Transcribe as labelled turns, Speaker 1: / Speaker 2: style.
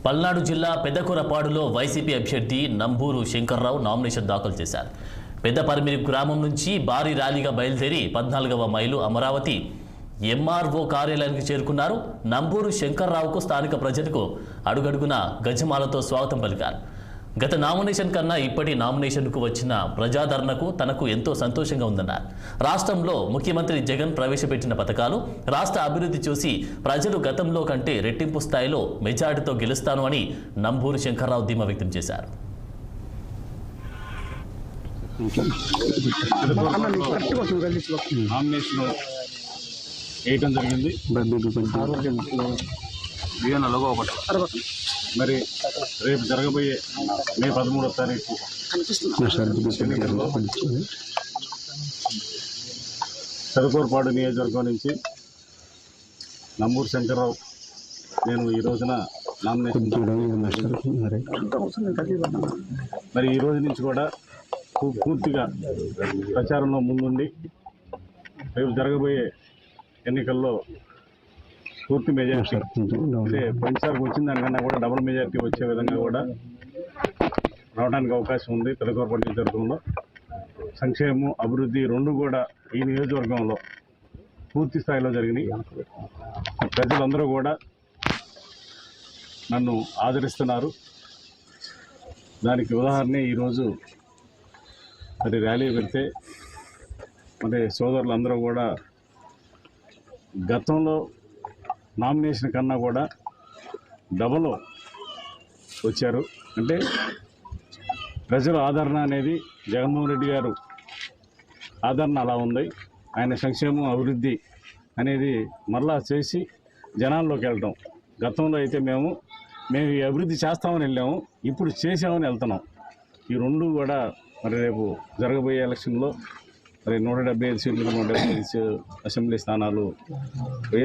Speaker 1: పల్నాడు జిల్లా పెద్దకూరపాడులో వైసీపీ అభ్యర్థి నంబూరు శంకర్రావు నామినేషన్ దాఖలు చేశారు. పెద్దపరిమిరి గ్రామం నుంచి భారీ ర్యాలీగా బయలుదేరి 14వ మైలు అమరావతి ఎంఆర్ఓ కార్యాలయానికి చేరుకున్నారు. నంబూరు శంకర్రావుకు స్థానిక ప్రజలకు అడుగడుగున గజమాలతో స్వాగతం పలికారు. గత నామినేషన్ కన్నా ఇప్పటి నామినేషన్కు వచ్చిన ప్రజాదరణకు తనకు ఎంతో సంతోషంగా ఉందన్నారు. రాష్ట్రంలో ముఖ్యమంత్రి జగన్ ప్రవేశపెట్టిన పథకాలు, రాష్ట్ర అభివృద్ధి చూసి ప్రజలు గతంలో కంటే రెట్టింపు స్థాయిలో మెజార్టీతో గెలుస్తాను అని నంబూరు శంకర్రావు ధీమా వ్యక్తం చేశారు.
Speaker 2: వేయటం జరిగింది. మరి రేపు జరగబోయే మే 13వ తారీఖు ఎన్నికల్లో పెదకూరపాడు నియోజకవర్గం నుంచి నంబూరు శంకర్రావు నేను ఈ రోజున నామినేషన్ మరి ఈ రోజు నుంచి కూడా పూర్తిగా ప్రచారంలో ముందుండి రేపు జరగబోయే ఎన్నికల్లో పూర్తి మెజారిటీ అంటే పోయినసారికి వచ్చిన దానికన్నా కూడా డబుల్ మెజారిటీ వచ్చే విధంగా కూడా రావడానికి అవకాశం ఉంది. పెదకూరపాడు నియోజకవర్గంలో సంక్షేమం, అభివృద్ధి రెండు కూడా ఈ నియోజకవర్గంలో పూర్తి స్థాయిలో జరిగినాయి. ప్రజలందరూ కూడా నన్ను ఆదరిస్తున్నారు. దానికి ఉదాహరణ ఈరోజు మరి ర్యాలీ పెడితే మరి సోదరులందరూ కూడా గతంలో నామినేషన్ కన్నా కూడా డబల్ వచ్చారు. అంటే ప్రజల ఆదరణ అనేది జగన్మోహన్ రెడ్డి గారు ఆదరణ అలా ఉంది. ఆయన సంక్షేమం, అభివృద్ధి అనేది మరలా చేసి జనాల్లోకి వెళ్ళటం. గతంలో అయితే మేము ఈ అభివృద్ధి చేస్తామని వెళ్ళాము, ఇప్పుడు చేసామని వెళ్తున్నాం. ఈ రెండు కూడా మరి రేపు జరగబోయే ఎలక్షన్లో మరి 175 సీట్లకు 175 అసెంబ్లీ స్థానాలు వైఎస్